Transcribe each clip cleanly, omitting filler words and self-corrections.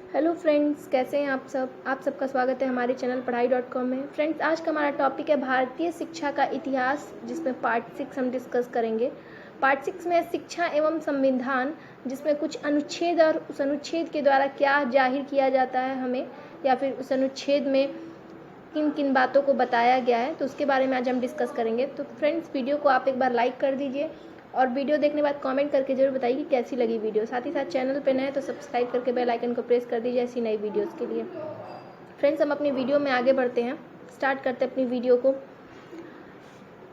Hello friends, कैसे हैं आप सब। आप सबका स्वागत है हमारे चैनल पढ़ाई.com में। फ्रेंड्स, आज का हमारा टॉपिक है भारतीय शिक्षा का इतिहास, जिसमें पार्ट 6 हम डिस्कस करेंगे। पार्ट 6 में शिक्षा एवं संविधान, जिसमें कुछ अनुच्छेद और उस अनुच्छेद के द्वारा क्या जाहिर किया जाता है हमें, या फिर उस अनुच्छेद में किन किन बातों को बताया गया है, तो उसके बारे में आज हम डिस्कस करेंगे। तो फ्रेंड्स, वीडियो को आप एक बार लाइक कर दीजिए और वीडियो देखने के बाद कमेंट करके जरूर बताइए कि कैसी लगी वीडियो। साथ ही साथ चैनल पे नए तो सब्सक्राइब करके बेल आइकन को प्रेस कर दीजिए ऐसी नई वीडियोस के लिए। फ्रेंड्स, हम अपनी वीडियो में आगे बढ़ते हैं। स्टार्ट करते हैं अपनी वीडियो को।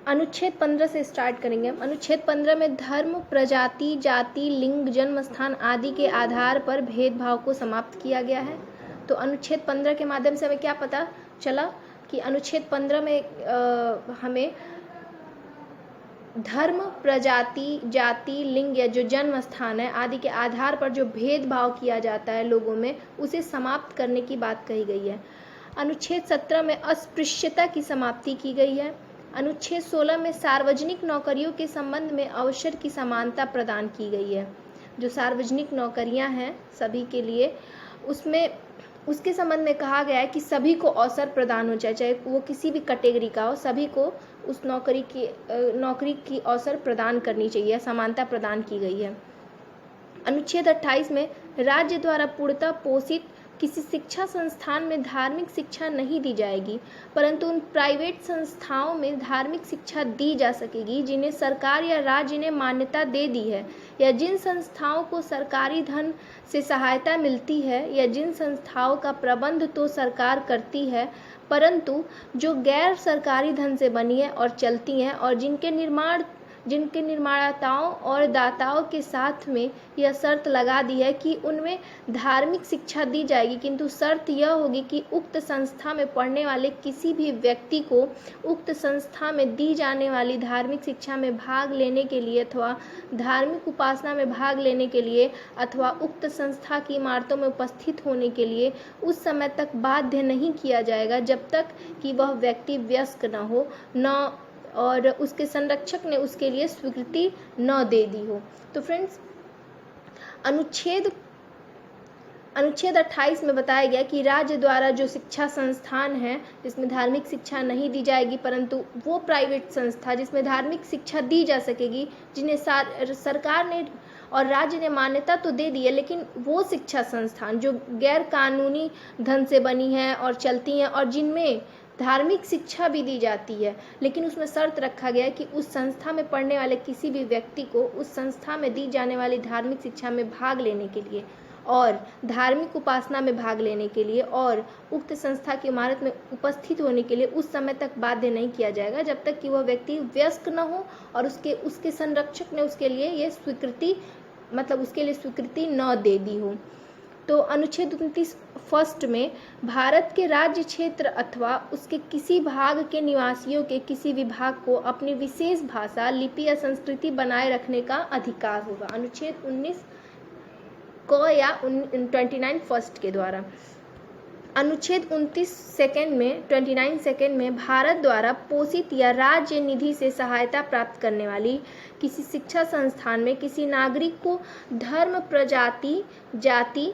अनुच्छेद 15 से स्टार्ट करेंगे। अनुच्छेद 15 में धर्म, प्रजाति, जाति, लिंग, जन्म स्थान आदि के आधार पर भेदभाव को समाप्त किया गया है। तो अनुच्छेद 15 के माध्यम से हमें क्या पता चला कि अनुच्छेद 15 में हमें धर्म, प्रजाति, जाति, लिंग या जो जन्म स्थान है आदि के आधार पर जो भेदभाव किया जाता है लोगों में, उसे समाप्त करने की बात कही गई है। अनुच्छेद 17 में अस्पृश्यता की समाप्ति की गई है। अनुच्छेद 16 में सार्वजनिक नौकरियों के संबंध में अवसर की समानता प्रदान की गई है। जो सार्वजनिक नौकरियां हैं सभी के लिए, उसमें उसके संबंध में कहा गया है कि सभी को अवसर प्रदान हो, चाहे वो किसी भी कैटेगरी का हो, सभी को उस नौकरी की अवसर प्रदान करनी चाहिए, समानता प्रदान की गई है। अनुच्छेद 28 में राज्य द्वारा पूर्णतः पोषित किसी शिक्षा संस्थान में धार्मिक शिक्षा नहीं दी जाएगी, परंतु उन प्राइवेट संस्थाओं में धार्मिक शिक्षा दी जा सकेगी जिन्हें सरकार या राज्य ने मान्यता दे दी है, या जिन संस्थाओं को सरकारी धन से सहायता मिलती है, या जिन संस्थाओं का प्रबंध तो सरकार करती है परंतु जो गैर सरकारी धन से बनी है और चलती हैं, और जिनके निर्माताओं और दाताओं के साथ में यह शर्त लगा दी है कि उनमें धार्मिक शिक्षा दी जाएगी, किंतु शर्त यह होगी कि उक्त संस्था में पढ़ने वाले किसी भी व्यक्ति को उक्त संस्था में दी जाने वाली धार्मिक शिक्षा में भाग लेने के लिए अथवा धार्मिक उपासना में भाग लेने के लिए अथवा उक्त संस्था की इमारतों में उपस्थित होने के लिए उस समय तक बाध्य नहीं किया जाएगा जब तक कि वह व्यक्ति वयस्क न हो, न और उसके संरक्षक ने उसके लिए स्वीकृति न दे दी हो। तो फ्रेंड्स, अनुच्छेद 28 में बताया गया कि राज्य द्वारा जो शिक्षा संस्थान है जिसमें धार्मिक शिक्षा नहीं दी जाएगी, परंतु वो प्राइवेट संस्था जिसमें धार्मिक शिक्षा दी जा सकेगी, जिन्हें सरकार ने और राज्य ने मान्यता तो दे दी है, लेकिन वो शिक्षा संस्थान जो गैर कानूनी धन से बनी है और चलती हैं और जिनमें धार्मिक शिक्षा भी दी जाती है, लेकिन उसमें शर्त रखा गया है कि उस संस्था में पढ़ने वाले किसी भी व्यक्ति को उस संस्था में दी जाने वाली धार्मिक शिक्षा में भाग लेने के लिए और धार्मिक उपासना में भाग लेने के लिए और उक्त संस्था की इमारत में उपस्थित होने के लिए उस समय तक बाध्य नहीं किया जाएगा जब तक कि वह व्यक्ति वयस्क न हो और उसके संरक्षक ने उसके लिए ये स्वीकृति न दे दी हो। तो अनुच्छेद 29 फर्स्ट में भारत के राज्य क्षेत्र अथवा उसके किसी भाग के निवासियों के किसी भी भाग को अपनी विशेष भाषा, लिपि या संस्कृति बनाए रखने का अधिकार होगा। अनुच्छेद 19 क या 29 फर्स्ट के द्वारा। अनुच्छेद 29 सेकेंड में भारत द्वारा पोषित या राज्य निधि से सहायता प्राप्त करने वाली किसी शिक्षा संस्थान में किसी नागरिक को धर्म, प्रजाति, जाति,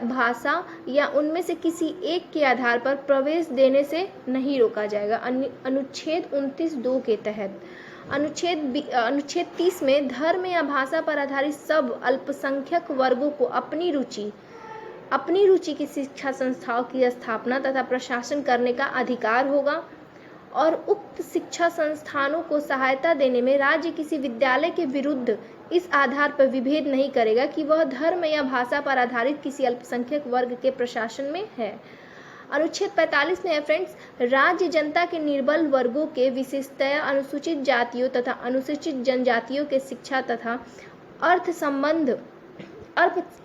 भाषा या उनमें से किसी एक के आधार पर प्रवेश देने से नहीं रोका जाएगा। अनुच्छेद 29(2) के तहत। अनुच्छेद 30 में धर्म या भाषा पर आधारित सब अल्पसंख्यक वर्गों को अपनी रुचि की शिक्षा संस्थाओं की स्थापना तथा प्रशासन करने का अधिकार होगा, और उक्त शिक्षा संस्थानों को सहायता देने में राज्य किसी विद्यालय के विरुद्ध इस आधार पर विभेद नहीं करेगा कि वह धर्म या भाषा पर आधारित किसी अल्पसंख्यक वर्ग के प्रशासन में है। अनुच्छेद 45 में है फ्रेंड्स, राज्य जनता के निर्बल वर्गों के, विशेषतया अनुसूचित जातियों तथा अनुसूचित जनजातियों के शिक्षा तथा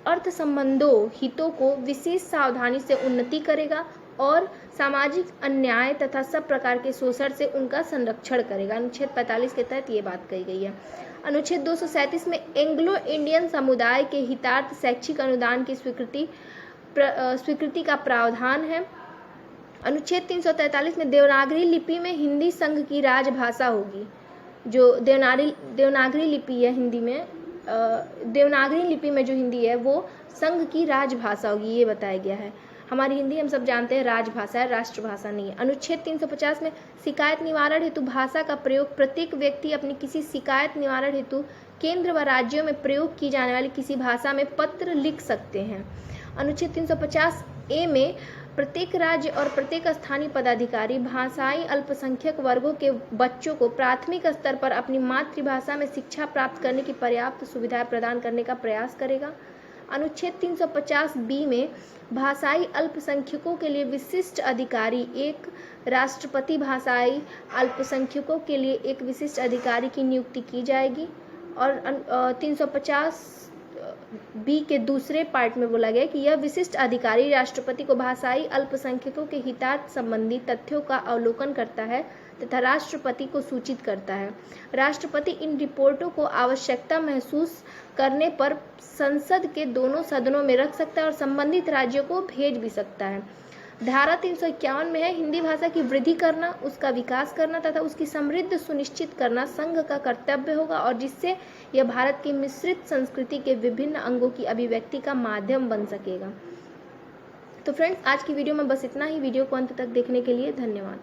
अर्थ संबंधों हितों को विशेष सावधानी से उन्नति करेगा और सामाजिक अन्याय तथा सब प्रकार के शोषण से उनका संरक्षण करेगा। अनुच्छेद 45 के तहत ये बात कही गई है। अनुच्छेद 237 में एंग्लो इंडियन समुदाय के हितार्थ शैक्षिक अनुदान की स्वीकृति का प्रावधान है। अनुच्छेद 343 में देवनागरी लिपि में हिंदी संघ की राजभाषा होगी। जो देवनागरी लिपि है हिंदी में, देवनागरी लिपि में जो हिंदी है वो संघ की राजभाषा होगी, ये बताया गया है। हमारी हिंदी हम सब जानते हैं राजभाषा है, राष्ट्रभाषा नहीं है। अनुच्छेद 350 में शिकायत निवारण हेतु भाषा का प्रयोग प्रत्येक व्यक्ति अपनी किसी शिकायत निवारण हेतु केंद्र व राज्यों में प्रयोग की जाने वाली किसी भाषा में पत्र लिख सकते हैं। अनुच्छेद 350A में प्रत्येक राज्य और प्रत्येक स्थानीय पदाधिकारी भाषाई अल्पसंख्यक वर्गों के बच्चों को प्राथमिक स्तर पर अपनी मातृभाषा में शिक्षा प्राप्त करने की पर्याप्त सुविधाएं प्रदान करने का प्रयास करेगा। अनुच्छेद 350B में भाषाई अल्पसंख्यकों के लिए विशिष्ट अधिकारी एक राष्ट्रपति, भाषाई अल्पसंख्यकों के लिए एक विशिष्ट अधिकारी की नियुक्ति की जाएगी। और 350B के दूसरे पार्ट में बोला गया कि यह विशिष्ट अधिकारी राष्ट्रपति को भाषाई अल्पसंख्यकों के हितार्थ संबंधी तथ्यों का अवलोकन करता है तथा राष्ट्रपति को सूचित करता है। राष्ट्रपति इन रिपोर्टों को आवश्यकता महसूस करने पर संसद के दोनों सदनों में रख सकता है और संबंधित राज्यों को भेज भी सकता है। धारा 351 में है हिंदी भाषा की वृद्धि करना, उसका विकास करना तथा उसकी समृद्धि सुनिश्चित करना संघ का कर्तव्य होगा और जिससे यह भारत की मिश्रित संस्कृति के विभिन्न अंगों की अभिव्यक्ति का माध्यम बन सकेगा। तो फ्रेंड्स, आज की वीडियो में बस इतना ही। वीडियो को अंत तक देखने के लिए धन्यवाद।